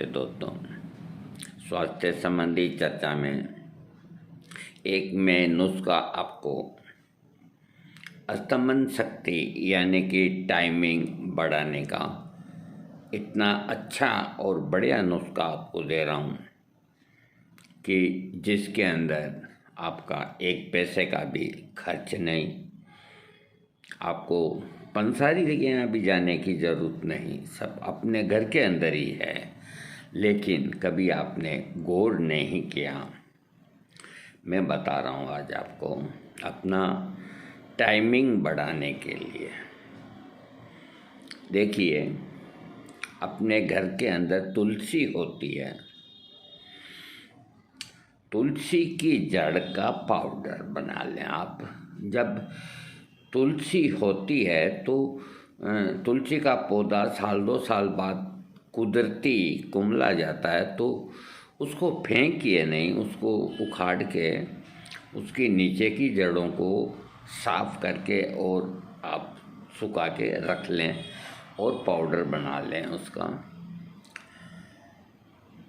नमस्ते दोस्तों। स्वास्थ्य संबंधी चर्चा में एक मैं नुस्खा आपको अस्तमन शक्ति यानी कि टाइमिंग बढ़ाने का इतना अच्छा और बढ़िया नुस्खा आपको दे रहा हूँ कि जिसके अंदर आपका एक पैसे का भी खर्च नहीं, आपको पंसारी जगह भी जाने की ज़रूरत नहीं, सब अपने घर के अंदर ही है। लेकिन कभी आपने गौर नहीं किया। मैं बता रहा हूँ आज आपको अपना टाइमिंग बढ़ाने के लिए। देखिए, अपने घर के अंदर तुलसी होती है। तुलसी की जड़ का पाउडर बना लें आप। जब तुलसी होती है तो तुलसी का पौधा साल 2 साल बाद कुदरती कुम्हला जाता है, तो उसको फेंकिए नहीं, उसको उखाड़ के उसकी नीचे की जड़ों को साफ करके और आप सुखा के रख लें और पाउडर बना लें। उसका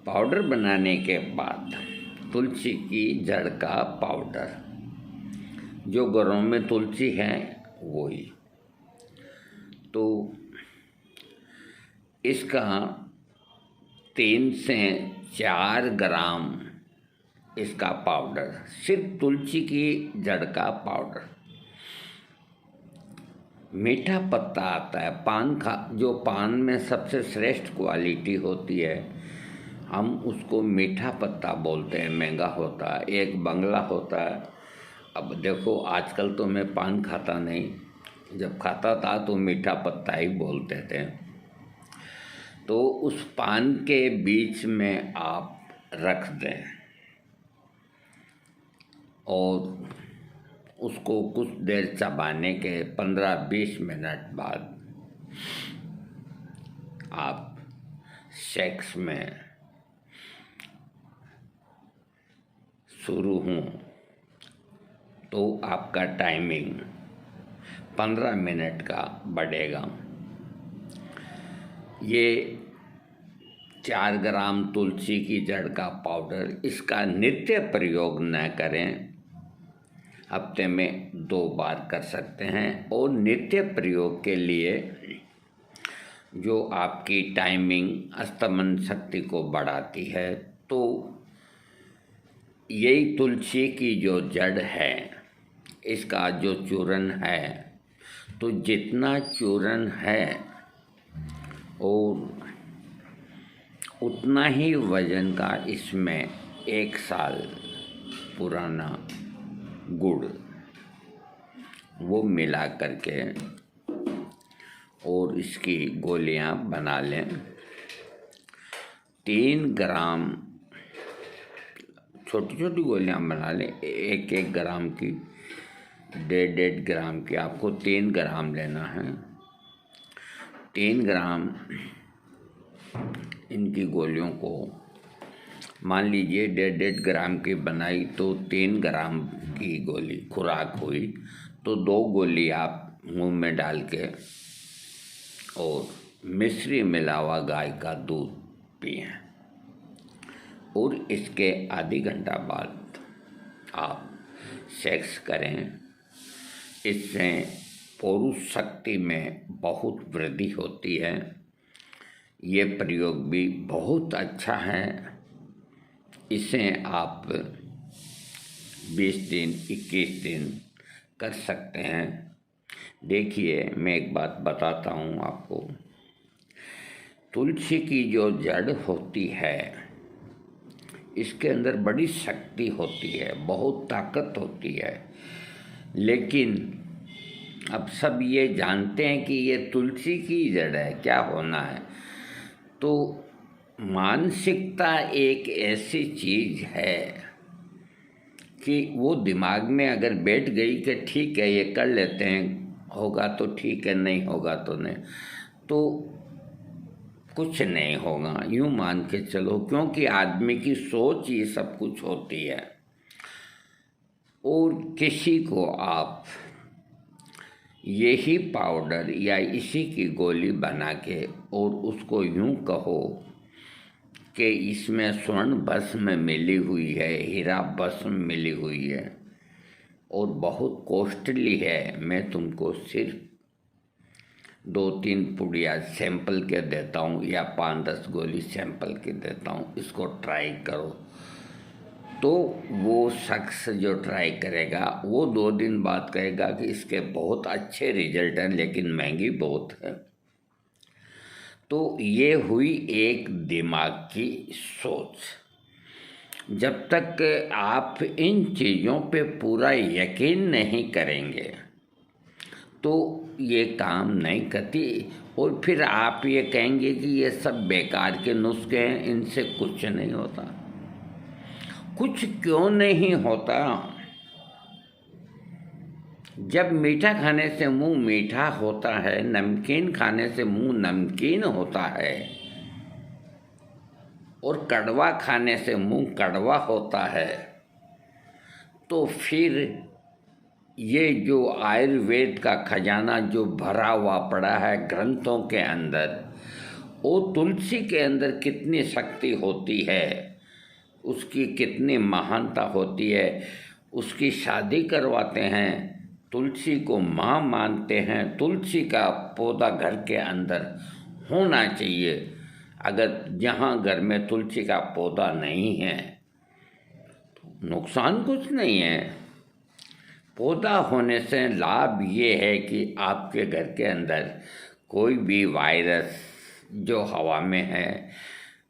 पाउडर बनाने के बाद तुलसी की जड़ का पाउडर, जो घरों में तुलसी है वही, तो इसका 3 से 4 ग्राम इसका पाउडर, सिर्फ तुलसी की जड़ का पाउडर। मीठा पत्ता आता है पान जो पान में सबसे श्रेष्ठ क्वालिटी होती है, हम उसको मीठा पत्ता बोलते हैं। महंगा होता है, एक बंगला होता है। अब देखो, आजकल तो मैं पान खाता नहीं, जब खाता था तो मीठा पत्ता ही बोलते थे। तो उस पान के बीच में आप रख दें और उसको कुछ देर चबाने के 15-20 मिनट बाद आप सेक्स में शुरू हों तो आपका टाइमिंग 15 मिनट का बढ़ेगा। ये 4 ग्राम तुलसी की जड़ का पाउडर, इसका नित्य प्रयोग न करें, हफ्ते में 2 बार कर सकते हैं। और नित्य प्रयोग के लिए जो आपकी टाइमिंग अस्तमन शक्ति को बढ़ाती है, तो यही तुलसी की जो जड़ है, इसका जो चूर्ण है, तो जितना चूर्ण है और उतना ही वजन का इसमें 1 साल पुराना गुड़ वो मिला करके और इसकी गोलियां बना लें। 3 ग्राम छोटी छोटी गोलियां बना लें, 1-1 ग्राम की, 1.5 ग्राम की, आपको 3 ग्राम लेना है। 3 ग्राम इनकी गोलियों को, मान लीजिए 1.5 ग्राम की बनाई तो 3 ग्राम की गोली खुराक हुई, तो 2 गोली आप मुंह में डाल के और मिश्री मिला हुआ गाय का दूध पिएं और इसके आधी घंटा बाद आप सेक्स करें। इससे पुरुष शक्ति में बहुत वृद्धि होती है। ये प्रयोग भी बहुत अच्छा है। इसे आप 20 दिन 21 दिन कर सकते हैं। देखिए, मैं एक बात बताता हूँ आपको। तुलसी की जो जड़ होती है, इसके अंदर बड़ी शक्ति होती है, बहुत ताकत होती है। लेकिन अब सब ये जानते हैं कि ये तुलसी की जड़ है, क्या होना है। तो मानसिकता एक ऐसी चीज़ है कि वो दिमाग में अगर बैठ गई कि ठीक है ये कर लेते हैं, होगा तो ठीक है, नहीं होगा तो नहीं, तो कुछ नहीं होगा, यूँ मान के चलो। क्योंकि आदमी की सोच ये सब कुछ होती है। और किसी को आप यही पाउडर या इसी की गोली बना के और उसको यूँ कहो कि इसमें स्वर्ण भस्म मिली हुई है, हीरा भस्म मिली हुई है और बहुत कॉस्टली है। मैं तुमको सिर्फ 2-3 पुड़िया सैंपल के देता हूँ या 5-10 गोली सैंपल के देता हूँ, इसको ट्राई करो। तो वो शख्स जो ट्राई करेगा वो 2 दिन बाद कहेगा कि इसके बहुत अच्छे रिजल्ट हैं, लेकिन महंगी बहुत है। तो ये हुई एक दिमाग की सोच। जब तक आप इन चीज़ों पे पूरा यकीन नहीं करेंगे तो ये काम नहीं करती, और फिर आप ये कहेंगे कि ये सब बेकार के नुस्खे हैं, इनसे कुछ नहीं होता। कुछ क्यों नहीं होता? जब मीठा खाने से मुंह मीठा होता है, नमकीन खाने से मुंह नमकीन होता है, और कड़वा खाने से मुंह कड़वा होता है, तो फिर ये जो आयुर्वेद का खजाना जो भरा हुआ पड़ा है ग्रंथों के अंदर, वो तुलसी के अंदर कितनी शक्ति होती है, उसकी कितनी महानता होती है। उसकी शादी करवाते हैं, तुलसी को माँ मानते हैं। तुलसी का पौधा घर के अंदर होना चाहिए। अगर जहाँ घर में तुलसी का पौधा नहीं है तो नुकसान कुछ नहीं है। पौधा होने से लाभ ये है कि आपके घर के अंदर कोई भी वायरस जो हवा में है,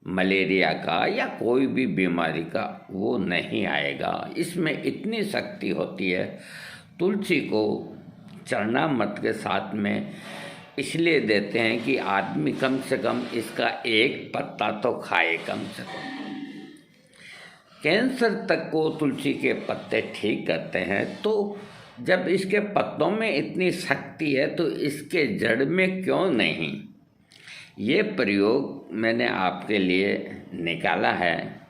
मलेरिया का या कोई भी बीमारी का, वो नहीं आएगा। इसमें इतनी शक्ति होती है। तुलसी को चरणामृत के साथ में इसलिए देते हैं कि आदमी कम से कम इसका एक पत्ता तो खाए कम से कम। कैंसर तक को तुलसी के पत्ते ठीक करते हैं। तो जब इसके पत्तों में इतनी शक्ति है तो इसके जड़ में क्यों नहीं? ये प्रयोग मैंने आपके लिए निकाला है।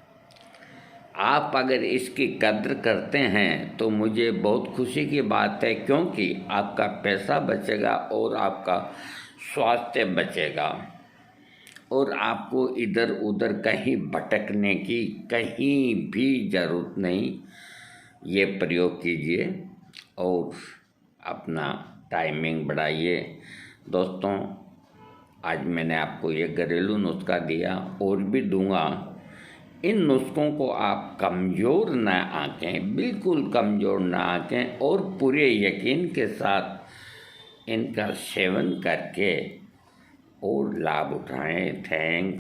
आप अगर इसकी कद्र करते हैं तो मुझे बहुत खुशी की बात है, क्योंकि आपका पैसा बचेगा और आपका स्वास्थ्य बचेगा, और आपको इधर उधर कहीं भटकने की कहीं भी ज़रूरत नहीं। ये प्रयोग कीजिए और अपना टाइमिंग बढ़ाइए। दोस्तों, आज मैंने आपको ये घरेलू नुस्खा दिया, और भी दूंगा। इन नुस्खों को आप कमज़ोर ना आंकें, बिल्कुल कमज़ोर ना आंकें, और पूरे यकीन के साथ इनका सेवन करके और लाभ उठाएं। थैंक